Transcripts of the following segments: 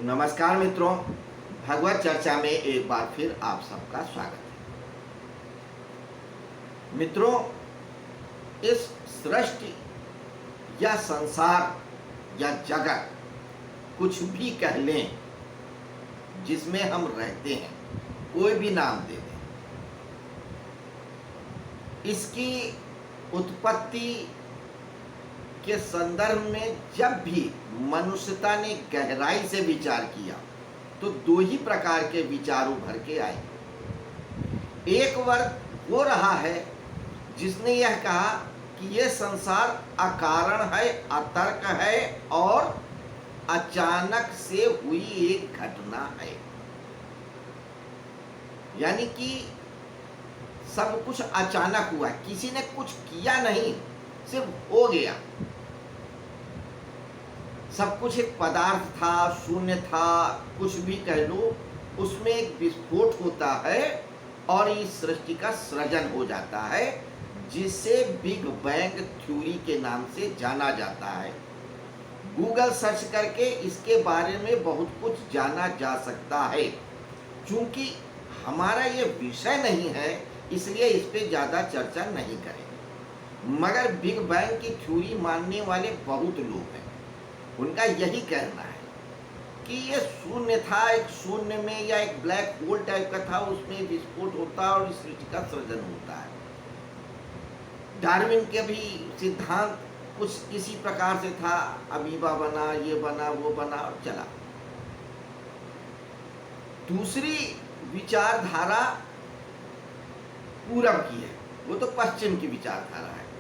नमस्कार मित्रों, भगवत चर्चा में एक बार फिर आप सबका स्वागत है। मित्रों, इस सृष्टि या संसार या जगत कुछ भी कह लें जिसमें हम रहते हैं, कोई भी नाम दे दें, इसकी उत्पत्ति के संदर्भ में जब भी मनुष्यता ने गहराई से विचार किया तो दो ही प्रकार के विचार उभर के आए। एक वर्ग वो रहा है जिसने यह कहा कि यह संसार अकारण है, अतर्क है और अचानक से हुई एक घटना है, यानी कि सब कुछ अचानक हुआ, किसी ने कुछ किया नहीं, सिर्फ हो गया। सब कुछ एक पदार्थ था, शून्य था, कुछ भी कह लो, उसमें एक विस्फोट होता है और इस सृष्टि का सृजन हो जाता है, जिसे बिग बैंग थ्योरी के नाम से जाना जाता है। गूगल सर्च करके इसके बारे में बहुत कुछ जाना जा सकता है। चूंकि हमारा ये विषय नहीं है, इसलिए इस पे ज़्यादा चर्चा नहीं करेंगे। मगर बिग बैंग की थ्योरी मानने वाले बहुत लोग हैं। उनका यही कहना है कि ये शून्य था, एक शून्य में या एक ब्लैक होल टाइप का था, उसमें विस्फोट होता है और इस सृष्टि का सृजन होता है। डार्विन के भी सिद्धांत कुछ इसी प्रकार से था, अमीबा बना, ये बना, वो बना और चला। दूसरी विचारधारा पूरब की है, वो तो पश्चिम की विचारधारा है।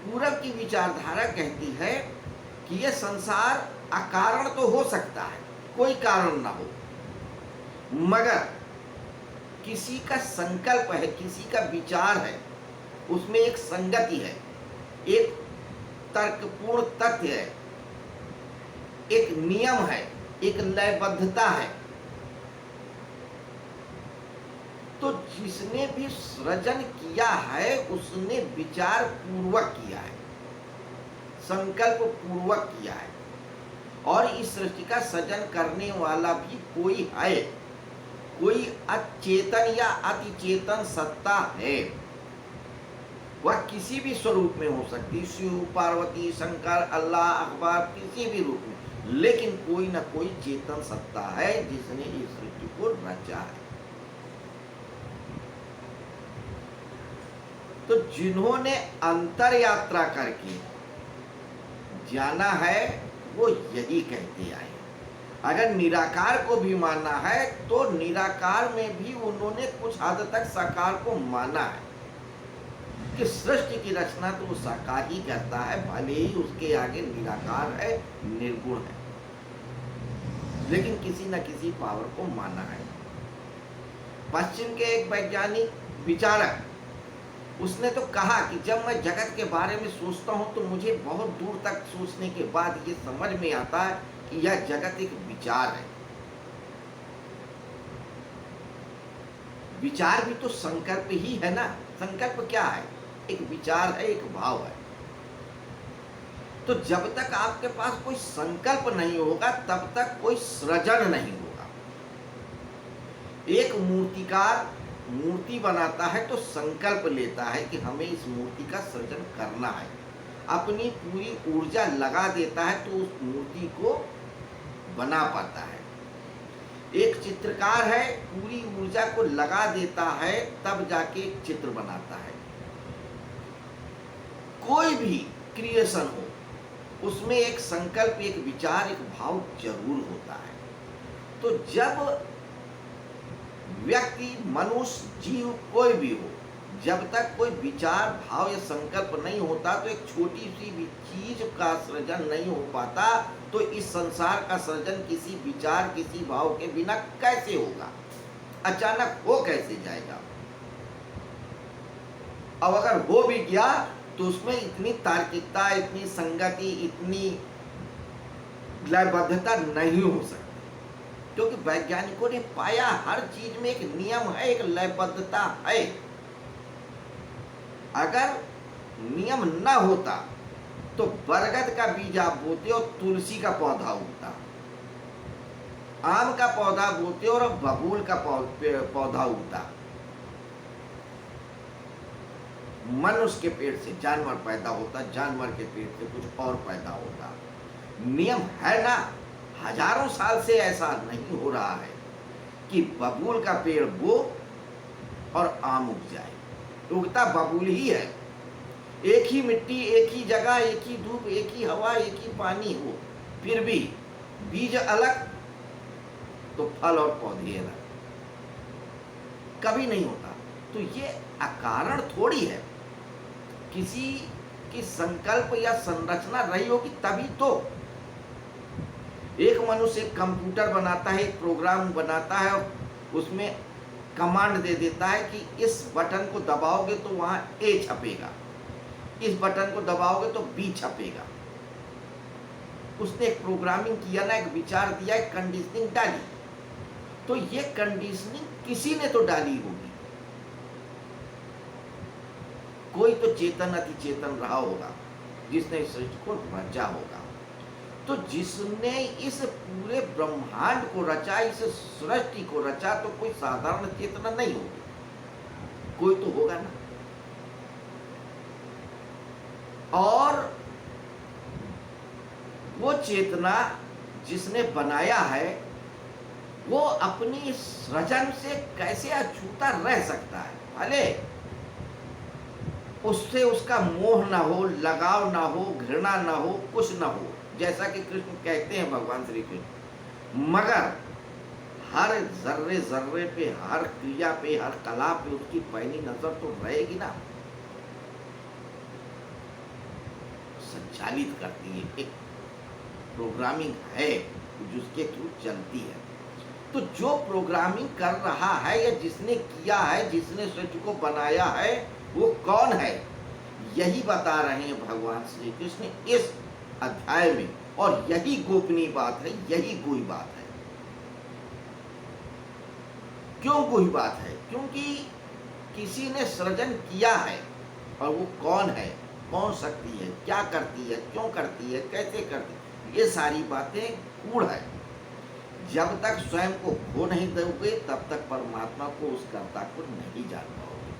पूरब की विचारधारा कहती है कि यह संसार अकारण तो हो सकता है, कोई कारण ना हो, मगर किसी का संकल्प है, किसी का विचार है, उसमें एक संगति है, एक तर्कपूर्ण तथ्य है, एक नियम है, एक लयबद्धता है। तो जिसने भी सृजन किया है उसने विचार पूर्वक किया है, संकल्प पूर्वक किया है, और इस सृष्टि का सृजन करने वाला भी कोई है, कोई अचेतन या अतिचेतन सत्ता है। वह किसी भी स्वरूप में हो सकती, शिव, पार्वती, शंकर, अल्लाह, अकबर, किसी भी रूप में, लेकिन कोई ना कोई चेतन सत्ता है जिसने इस सृष्टि को रचा है। तो जिन्होंने अंतर यात्रा करके जाना है वो यही कहते आए। अगर निराकार को भी मानना है तो निराकार में भी उन्होंने कुछ हद तक साकार को माना है कि सृष्टि की रचना तो वो साकार ही करता है, भले ही उसके आगे निराकार है, निर्गुण है, लेकिन किसी न किसी पावर को माना है। पश्चिम के एक वैज्ञानिक विचारक, उसने तो कहा कि जब मैं जगत के बारे में सोचता हूं तो मुझे बहुत दूर तक सोचने के बाद ये समझ में आता है कि यह जगत एक विचार है। विचार भी तो संकल्प ही है ना। संकल्प क्या है? एक विचार है, एक भाव है। तो जब तक आपके पास कोई संकल्प नहीं होगा तब तक कोई सृजन नहीं होगा। एक मूर्तिकार मूर्ति बनाता है तो संकल्प लेता है कि हमें इस मूर्ति का सृजन करना है, अपनी पूरी ऊर्जा लगा देता है तो उस मूर्ति को बना पाता है। एक चित्रकार है, पूरी ऊर्जा को लगा देता है तब जाके एक चित्र बनाता है। कोई भी क्रिएशन हो उसमें एक संकल्प, एक विचार, एक भाव जरूर होता है। तो जब व्यक्ति, मनुष्य, जीव कोई भी हो, जब तक कोई विचार, भाव या संकल्प नहीं होता तो एक छोटी सी भी चीज का सृजन नहीं हो पाता। तो इस संसार का सृजन किसी विचार, किसी भाव के बिना कैसे होगा? अचानक हो कैसे जाएगा? अब अगर हो भी गया तो उसमें इतनी तार्किकता, इतनी संगति, इतनी लयबद्धता नहीं हो सकती, क्योंकि वैज्ञानिकों ने पाया हर चीज में एक नियम है, एक लयबद्धता है। अगर नियम न होता तो बरगद का बीज आप बोते और तुलसी का पौधा उगता। आम का पौधा बोते और बबूल का पौधा उगता। मनुष्य के पेट से जानवर पैदा होता, जानवर के पेट से कुछ और पैदा होता। नियम है ना, हजारों साल से ऐसा नहीं हो रहा है कि बबूल का पेड़ बो और आम उग जाए। उगता बबूल ही है। एक ही मिट्टी, एक ही जगह, एक ही धूप, एक ही हवा, एक ही पानी हो, फिर भी बीज अलग तो फल और पौधे अलग, कभी नहीं होता। तो ये अकारण थोड़ी है, किसी की संकल्प या संरचना रही होगी तभी तो। एक मनुष्य एक कंप्यूटर बनाता है, एक प्रोग्राम बनाता है और उसमें कमांड दे देता है कि इस बटन को दबाओगे तो वहां ए छपेगा, इस बटन को दबाओगे तो बी छपेगा। उसने एक प्रोग्रामिंग किया ना, एक विचार दिया, एक कंडीशनिंग डाली। तो ये कंडीशनिंग किसी ने तो डाली होगी, कोई तो चेतन अति चेतन रहा होगा जिसने इस सृष्टि को रचा होगा। तो जिसने इस पूरे ब्रह्मांड को रचा, इस सृष्टि को रचा, तो कोई साधारण चेतना नहीं होगी, कोई तो होगा ना। और वो चेतना जिसने बनाया है वो अपनी सृजन से कैसे अछूता रह सकता है? भले उससे उसका मोह ना हो, लगाव ना हो, घृणा ना हो, कुछ ना हो, जैसा कि कृष्ण कहते हैं, भगवान श्री कृष्ण, मगर हर जर्रे जर्रे पे, हर क्रिया पे, हर कला पे उसकी पैनी नजर तो रहेगी ना, संचालित करती है, एक प्रोग्रामिंग है जिसके थ्रू चलती है। तो जो प्रोग्रामिंग कर रहा है या जिसने किया है, जिसने सृष्टि को बनाया है, वो कौन है? यही बता रहे हैं भगवान श्री कृष्ण इस अध्याय में, और यही गोपनीय बात है, यही गुही बात है। क्यों गुही बात है? क्योंकि किसी ने सृजन किया है, और वो कौन है, कौन शक्ति है, क्या करती है, क्यों करती है, कैसे करती है, ये सारी बातें गूढ़ है। जब तक स्वयं को खो नहीं दोगे तब तक परमात्मा को, उस कर्ता को नहीं जान पाओगे।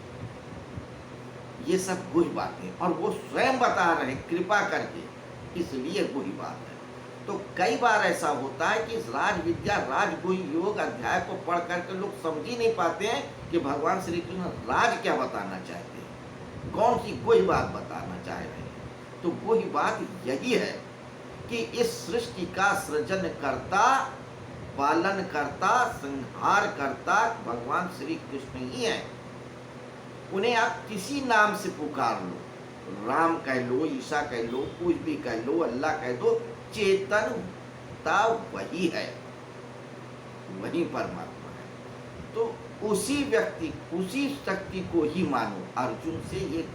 ये सब गुही बातें, और वो स्वयं बता रहे हैं कृपा करके, इसलिए गुही बात है। तो कई बार ऐसा होता है कि इस राज विद्या, राजगुही योग अध्याय को पढ़ करके लोग समझ ही नहीं पाते हैं कि भगवान श्री कृष्ण राज क्या बताना चाहते हैं, कौन सी गुही बात बताना चाह रहे हैं। तो गुही बात यही है कि इस सृष्टि का सृजन करता, पालन करता, संहार करता भगवान श्री कृष्ण ही है। उन्हें आप किसी नाम से पुकार लो, राम कह लो, ईसा कह लो, कुछ भी कह लो, अल्लाह कह दो, चेतनता वही है, वही परमात्मा है। तो उसी व्यक्ति, उसी शक्ति को ही मानो। अर्जुन से ये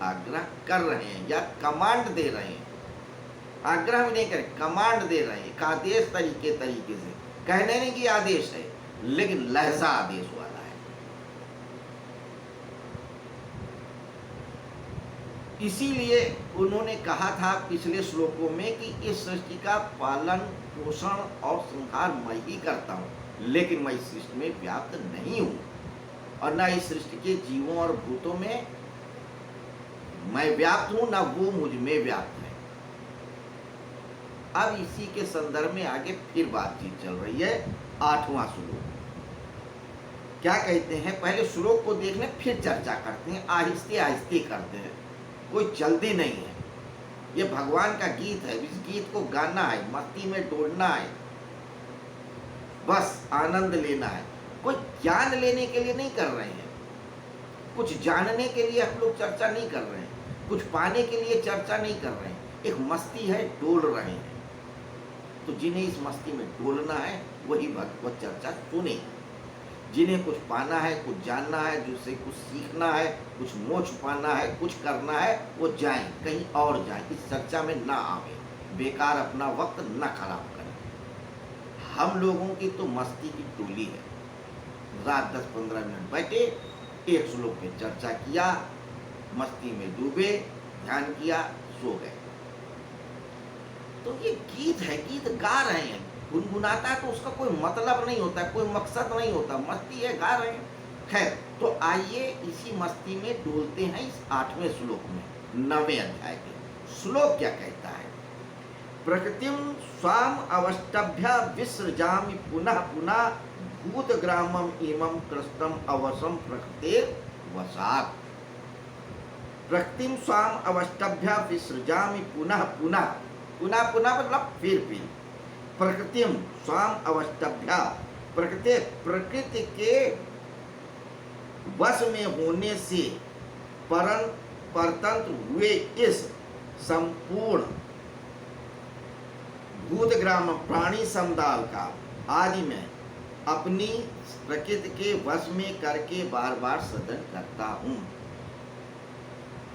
आग्रह कर रहे हैं या कमांड दे रहे हैं, आग्रह भी नहीं करे, कमांड दे रहे हैं, एक आदेश तरीके से, कहने नहीं कि आदेश है, लेकिन लहजा आदेश वाला है। इसीलिए उन्होंने कहा था पिछले श्लोकों में कि इस सृष्टि का पालन, पोषण और संहार मैं ही करता हूँ, लेकिन मैं इस सृष्टि में व्याप्त नहीं हूँ, और न इस सृष्टि के जीवों और भूतों में मैं व्याप्त हूँ, न वो मुझ में व्याप्त है। अब इसी के संदर्भ में आगे फिर बातचीत चल रही है। 8वां श्लोक क्या कहते हैं, पहले श्लोक को देख लें फिर चर्चा करते हैं, आहिस्ते आहिस्ते करते हैं, कोई जल्दी नहीं है। ये भगवान का गीत है, इस गीत को गाना है, मस्ती में डोलना है, बस आनंद लेना है। कोई ज्ञान लेने के लिए नहीं कर रहे हैं, कुछ जानने के लिए हम लोग चर्चा नहीं कर रहे हैं, कुछ पाने के लिए चर्चा नहीं कर रहे हैं, एक मस्ती है, डोल रहे हैं। तो जिन्हें इस मस्ती में डोलना है वही भगवत चर्चा सुने, जिन्हें कुछ पाना है, कुछ जानना है, जिससे कुछ सीखना है, कुछ मोक्ष पाना है, कुछ करना है, वो जाएं, कहीं और जाएं, इस चर्चा में ना आवे, बेकार अपना वक्त न खराब करें। हम लोगों की तो मस्ती की टोली है, रात 10-15 मिनट बैठे, एक श्लोक पे चर्चा किया, मस्ती में डूबे, ध्यान किया, सो गए। तो ये गीत है, गीत गा रहे हैं, गुनगुनाता है तो उसका कोई मतलब नहीं होता, कोई मकसद नहीं होता, मस्ती है, गा रहे हैं। खैर, तो आइए इसी मस्ती में डोलते हैं इस 8वें श्लोक में, 9वें अध्याय के। श्लोक क्या कहता है? प्रकृतिम स्वाम अवष्टभ्य विसृजामि पुनः पुनः भूतग्रामम इमं कृष्णम अवसम प्रकृतेर वशात्। प्रकृतिम स्वाम अवष्टभ्य विसृजामि पुनः पुनः, पुनः पुनः मतलब फिर। प्रकृतिम स्वाम अवष्टभ्य, प्रकृति के वश में होने से परतंत्र हुए इस संपूर्ण भूतग्राम प्राणी समुदाय का आदि में अपनी प्रकृति के वश में करके बार बार सृजन करता हूँ।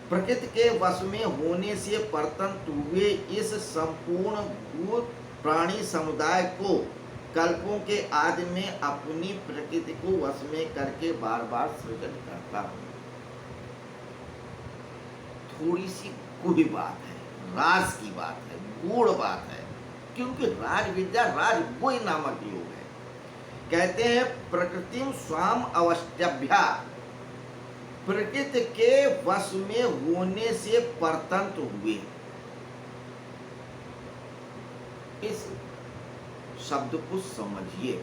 प्रकृति के वश में होने से परतंत्र हुए इस संपूर्ण भूत प्राणी समुदाय को कल्पों के आदि में अपनी प्रकृति को वश में करके बार बार सृजन करता हूँ। थोड़ी सी कोई बात है, राज की बात है, गूढ़ बात है, क्योंकि राज विद्या राज वही नामक योग है। कहते हैं प्रकृतिम स्वाम अवष्टभ्या, प्रकृति के वश में होने से परतंत्र हुए। इस शब्द को समझिए,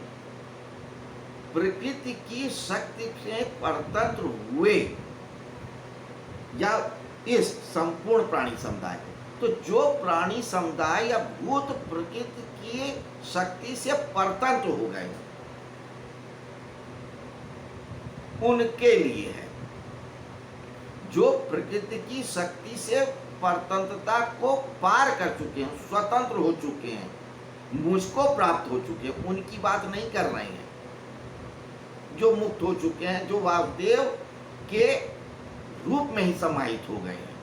प्रकृति की शक्ति से परतंत्र हुए या इस संपूर्ण प्राणी समुदाय, तो जो प्राणी समुदाय या भूत प्रकृति की शक्ति से परतंत्र हो गए उनके लिए है। जो प्रकृति की शक्ति से परतंत्रता को पार कर चुके हैं, स्वतंत्र हो चुके हैं, मुझको प्राप्त हो चुके हैं, उनकी बात नहीं कर रहे हैं। जो मुक्त हो चुके हैं, जो वासुदेव के रूप में ही समाहित हो गए हैं,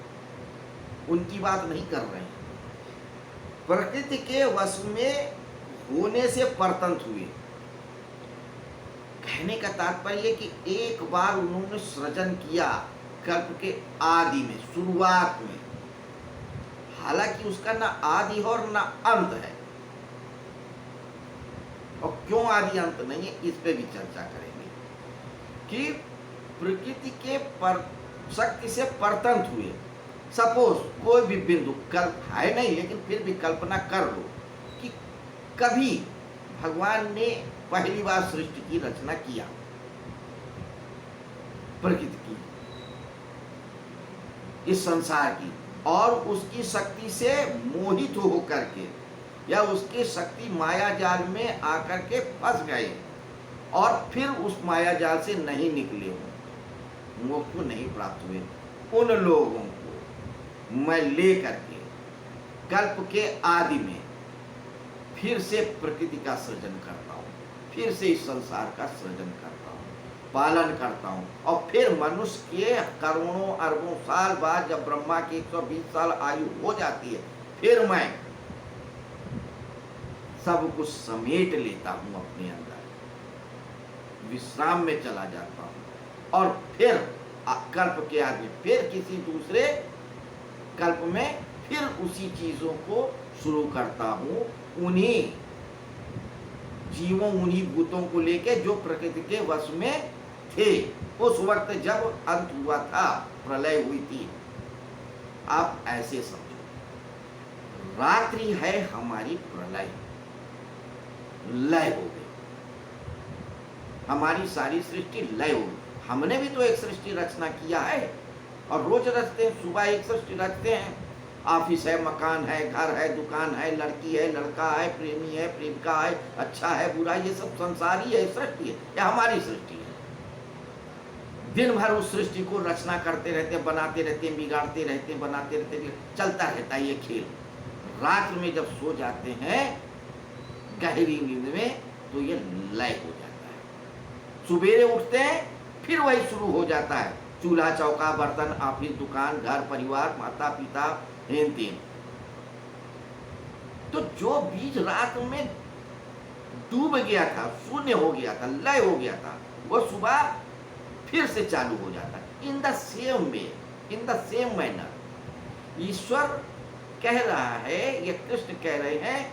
उनकी बात नहीं कर रहे हैं। प्रकृति के वश में होने से परतंत्र हुए, कहने का तात्पर्य कि एक बार उन्होंने सृजन किया कल्प के आदि में, शुरुआत में, हालांकि उसका ना आदि और ना अंत है। और क्यों आदि अंत नहीं है, इस पे भी चर्चा करेंगे कि प्रकृति के शक्ति से परतंत्र हुए। सपोज कोई भी बिंदु कल्प है नहीं, लेकिन फिर भी कल्पना कर लो कि कभी भगवान ने पहली बार सृष्टि की रचना किया, प्रकृति की, इस संसार की, और उसकी शक्ति से मोहित होकर के या उसके शक्ति माया जाल में आकर के फंस गए और फिर उस माया जाल से नहीं निकले हो, मोक्ष को नहीं प्राप्त हुए, उन लोगों को मैं ले करके कल्प के आदि में फिर से प्रकृति का सृजन करता हूँ, फिर से इस संसार का सृजन करता हूँ, पालन करता हूँ। और फिर मनुष्य के करोड़ों अरबों साल बाद जब ब्रह्मा की 120 साल आयु हो जाती है, फिर मैं सब कुछ समेट लेता हूँ अपने अंदर, विश्राम में चला जाता हूँ और फिर कल्प के आदि फिर किसी दूसरे कल्प में फिर उसी चीजों को शुरू करता हूँ, उन्हीं जीवों, उन्हीं भूतों को लेके जो प्रकृति के वश में थे उस वक्त जब अंत हुआ था, प्रलय हुई थी। आप ऐसे समझो, रात्रि है हमारी प्रलय, लय हो गई, हमारी सारी सृष्टि लय हो गई। हमने भी तो एक सृष्टि रचना किया है और रोज रचते हैं, सुबह एक सृष्टि रचते हैं। ऑफिस है, मकान है, घर है, दुकान है, लड़की है, लड़का है, प्रेमी है, प्रेमिका है, अच्छा है, बुरा, ये सब संसार ही है, सृष्टि है, या हमारी सृष्टि है। दिन भर उस सृष्टि को रचना करते रहते हैं, बनाते रहते हैं, बिगाड़ते रहते हैं, बनाते रहते हैं, चलता रहता है ये खेल। रात में जब सो जाते हैं गहरी नींद में तो ये लय हो जाता है, सुबेरे उठते हैं फिर वही शुरू हो जाता है, चूल्हा चौका, बर्तन, ऑफिस, दुकान, घर, परिवार, माता पिता, हेन तेन। तो जो बीज रात में डूब गया था, शून्य हो गया था, लय हो गया था, वो सुबह फिर से चालू हो जाता है। In the same way, in the same manner ईश्वर कह रहा है, ये कृष्ण कह रहे हैं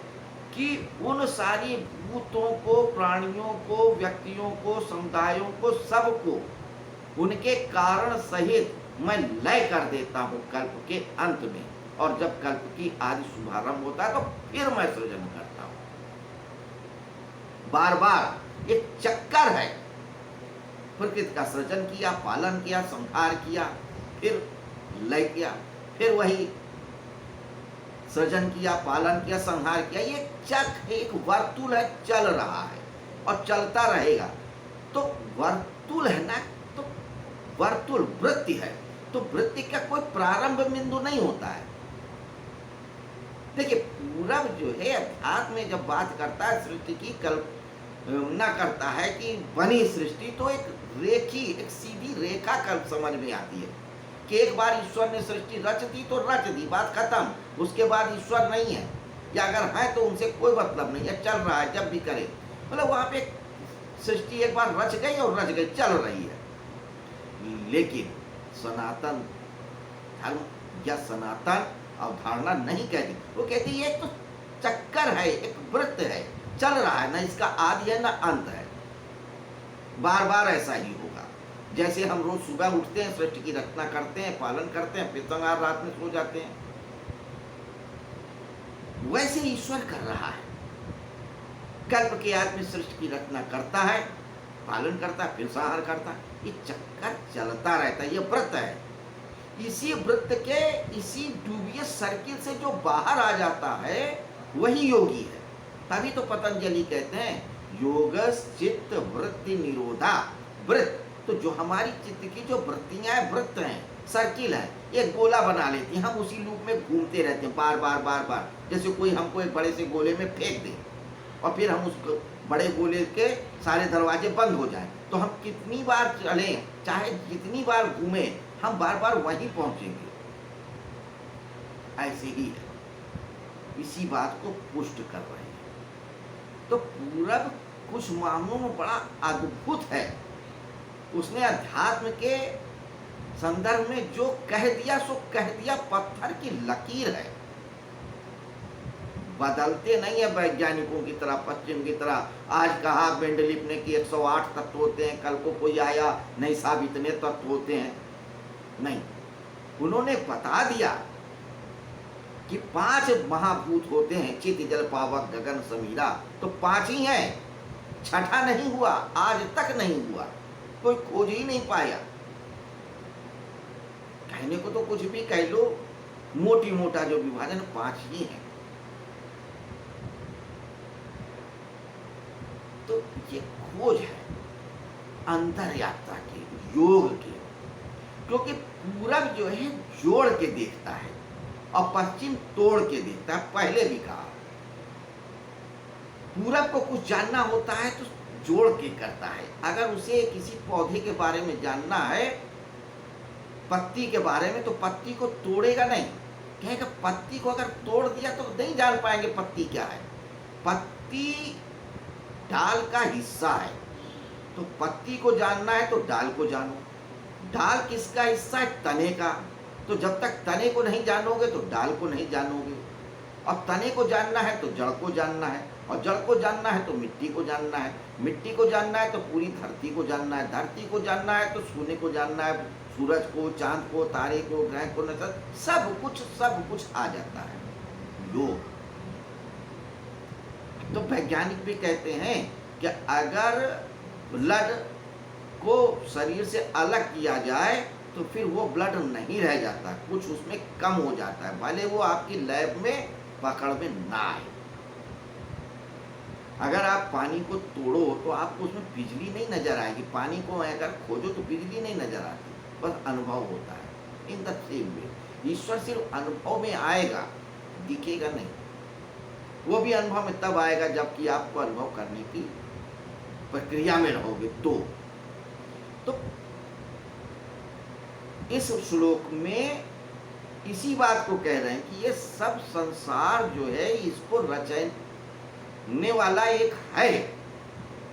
कि उन सारी भूतों को, प्राणियों को, व्यक्तियों को, समुदायों को, सबको उनके कारण सहित मैं लय कर देता हूं कल्प के अंत में। और जब कल्प की आदि शुभारंभ होता है तो फिर मैं सृजन करता हूं। बार बार एक चक्कर है। प्रकृति का सृजन किया, पालन किया, संहार किया, फिर लय किया, फिर वही सृजन किया, पालन किया, संहार किया। ये चक्र एक वर्तुल है, चल रहा है और चलता रहेगा। तो वर्तुल है ना, तो वर्तुल वृत्ति है, तो वृत्ति का कोई प्रारंभ बिंदु नहीं होता है। देखिए पूरब जो है अध्यात्म में जब बात करता है सृष्टि की कल्पना करता है कि बनी सृष्टि, तो एक रेखी, एक सीधी रेखा कल्प समझ में आती है कि एक बार ईश्वर ने सृष्टि रच दी तो रच दी, बात खत्म। उसके बाद ईश्वर नहीं है, या अगर है तो उनसे कोई मतलब नहीं है, चल रहा है जब भी करे। मतलब वहां पे सृष्टि एक बार रच गई और रच गई, चल रही है। लेकिन सनातन धर्म या सनातन अवधारणा नहीं कहती, वो कहती है तो चक्कर है, एक वृत्त है, चल रहा है, ना इसका आदि है ना अंत है, बार बार ऐसा ही होगा। जैसे हम रोज सुबह उठते हैं, सृष्टि की रचना करते हैं, पालन करते हैं, फिर संहार, रात में सो जाते हैं, वैसे ईश्वर कर रहा है। कल्प के आदमी सृष्टि की रचना करता है, पालन करता है, फिर संहार करता है। ये चक्कर चलता रहता है, ये वृत्त है। इसी वृत्त के, इसी डूबियस सर्किल से जो बाहर आ जाता है वही योगी है। तभी तो पतंजलि कहते हैं योगस चित्त वृत्ति निरोधा। वृत्त तो जो हमारी चित्त की जो वृत्तियां हैं, वृत्त हैं, सर्किल है, एक गोला बना लेती हैं, हम उसी लूप में घूमते रहते हैं बार बार बार बार। जैसे कोई हमको एक बड़े से गोले में फेंक दे और फिर हम उस बड़े गोले के सारे दरवाजे बंद हो जाए, तो हम कितनी बार चलें, चाहे जितनी बार घूमें, हम बार बार वहीं पहुंचेंगे। ऐसे ही है, इसी बात को पुष्ट कर रहे हैं। तो पूरब कुछ मामलों में बड़ा अद्भुत है। उसने अध्यात्म के संदर्भ में जो कह दिया सो कह दिया, पत्थर की लकीर है। बदलते नहीं है वैज्ञानिकों की तरह, पश्चिम की तरह। आज कहा मेंडलीफ ने कि 108 तत्व होते हैं, कल को कोई आया नहीं साहब इतने तत्व होते हैं। नहीं, उन्होंने बता दिया कि 5 महाभूत होते हैं, चित जल पावक गगन समीरा। तो 5 ही हैं, छठा नहीं हुआ, आज तक नहीं हुआ, कोई खोज ही नहीं पाया। कहने को तो कुछ भी कह लो, मोटी मोटा जो विभाजन 5 ही है। तो ये खोज है अंतर यात्रा के, योग के। क्योंकि पूरब जो है जोड़ के देखता है और पश्चिम तोड़ के देखता है। पहले भी कहा पूरब को कुछ जानना होता है तो जोड़ के करता है। अगर उसे किसी पौधे के बारे में जानना है, पत्ती के बारे में, तो पत्ती को तोड़ेगा नहीं, कहेगा पत्ती को अगर तोड़ दिया तो नहीं जान पाएंगे पत्ती क्या है। पत्ती डाल का हिस्सा है, तो पत्ती को जानना है तो डाल को जानो। डाल किसका हिस्सा है? तने का। तो जब तक तने को नहीं जानोगे तो डाल को नहीं जानोगे। और तने को जानना है तो जड़ को जानना है, और जड़ को जानना है तो मिट्टी को जानना है, मिट्टी को जानना है तो पूरी धरती को जानना है, धरती को जानना है तो सोने को जानना है, सूरज को, चांद को, तारे को, ग्रह को, नक्षत्र, सब कुछ आ जाता है योग। तो वैज्ञानिक भी कहते हैं कि अगर ब्लड को शरीर से अलग किया जाए तो फिर वो ब्लड नहीं रह जाता, कुछ उसमें कम हो जाता है, भले वो आपकी लैब में पकड़ में ना आए। अगर आप पानी को तोड़ो तो आपको उसमें बिजली नहीं नजर आएगी, पानी को अगर खोजो तो बिजली नहीं नजर आती, बस अनुभव होता है। इन द सेम वे ईश्वर सिर्फ अनुभव में आएगा, दिखेगा नहीं। वो भी अनुभव में तब आएगा जबकि आपको अनुभव करने की प्रक्रिया में रहोगे। तो इस श्लोक में इसी बात को कह रहे हैं कि ये सब संसार जो है इसको रचने वाला एक है,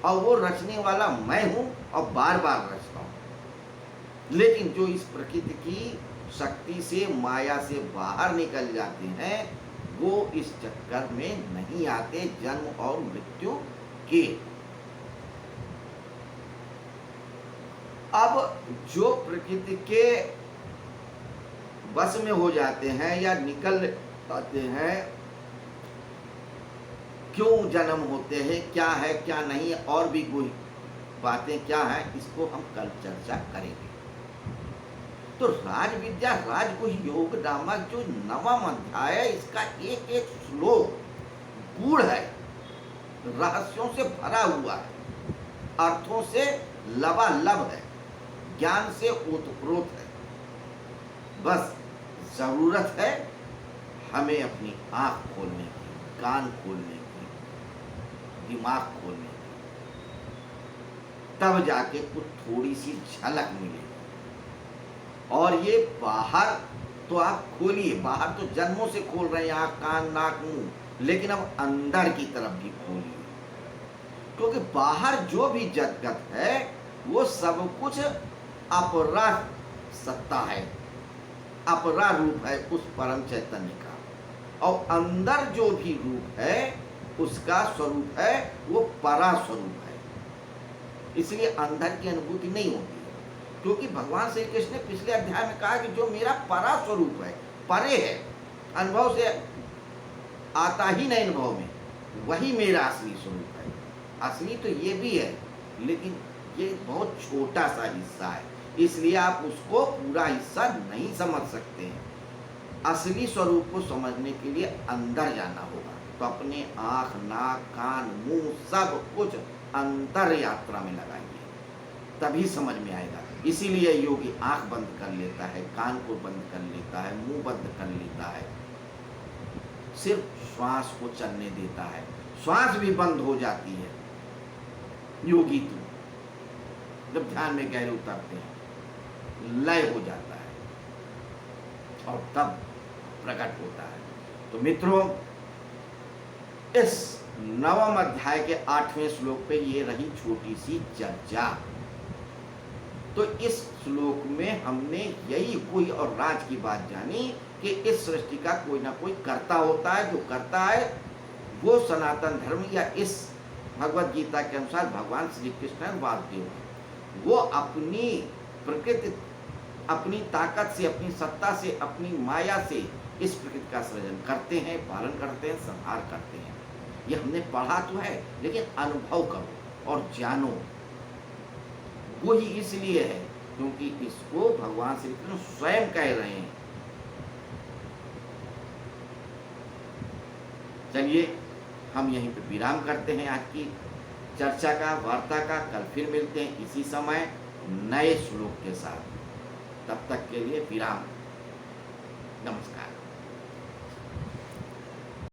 और वो रचने वाला मैं हूं और बार बार रचता हूं। लेकिन जो इस प्रकृति की शक्ति से, माया से बाहर निकल जाते हैं, वो इस चक्कर में नहीं आते जन्म और मृत्यु के। अब जो प्रकृति के वश में हो जाते हैं या निकल आते हैं, क्यों जन्म होते हैं, क्या है क्या नहीं, और भी कोई बातें क्या है, इसको हम कल चर्चा करेंगे। तो राज विद्या राजगुह योग नामक जो 9वां अध्याय है, इसका एक एक श्लोक गूढ़ है, रहस्यों से भरा हुआ है, अर्थों से लबालब है, ज्ञान से ओतप्रोत है। बस जरूरत है हमें अपनी आंख खोलने की, कान खोलने की, दिमाग खोलने की, तब जाके कुछ थोड़ी सी झलक मिलेगी। और ये बाहर तो आप खोलिए, बाहर तो जन्मों से खोल रहे हैं आँख कान नाक मुंह, लेकिन अब अंदर की तरफ भी खोलिए, क्योंकि बाहर जो भी जगत है वो सब कुछ अपरा सत्ता है, अपरा रूप है उस परम चैतन्य का, और अंदर जो भी रूप है उसका स्वरूप है वो परा स्वरूप है। इसलिए अंदर की अनुभूति नहीं होती है, क्योंकि भगवान श्री कृष्ण ने पिछले अध्याय में कहा कि जो मेरा परा स्वरूप है, परे है, अनुभव से आता ही नहीं अनुभव में, वही मेरा असली स्वरूप है। असली तो ये भी है, लेकिन ये बहुत छोटा सा हिस्सा है, इसलिए आप उसको पूरा हिस्सा नहीं समझ सकते हैं। असली स्वरूप को समझने के लिए अंदर जाना होगा, तो अपने आँख नाक कान मुंह सब कुछ अंतर यात्रा में लगाइए, तभी समझ में आएगा। इसीलिए योगी आँख बंद कर लेता है, कान को बंद कर लेता है, मुंह बंद कर लेता है, सिर्फ श्वास को चलने देता है, श्वास भी बंद हो जाती है। योगी तो जब ध्यान में गहरे उतरते हैं लय हो जाता है और तब प्रकट होता है। तो मित्रों, इस 9वें अध्याय के 8वें श्लोक पे ये रही छोटी सी चर्चा। तो इस श्लोक में हमने यही कोई और राज की बात जानी कि इस सृष्टि का कोई ना कोई कर्ता होता है, जो करता है वो सनातन धर्म या इस भगवत गीता के अनुसार भगवान श्री कृष्ण और वासुदेव हैं। वो अपनी प्रकृति, अपनी ताकत से, अपनी सत्ता से, अपनी माया से इस प्रकृति का सृजन करते हैं, पालन करते हैं, संहार करते हैं। ये हमने पढ़ा तो है, लेकिन अनुभव करो और जानो। वो ही इसलिए है क्योंकि इसको भगवान श्री कृष्ण स्वयं कह रहे हैं। चलिए हम यहीं पे विराम करते हैं आज की चर्चा का, वार्ता का। कल फिर मिलते हैं इसी समय नए श्लोक के साथ। तब तक के लिए विराम। नमस्कार।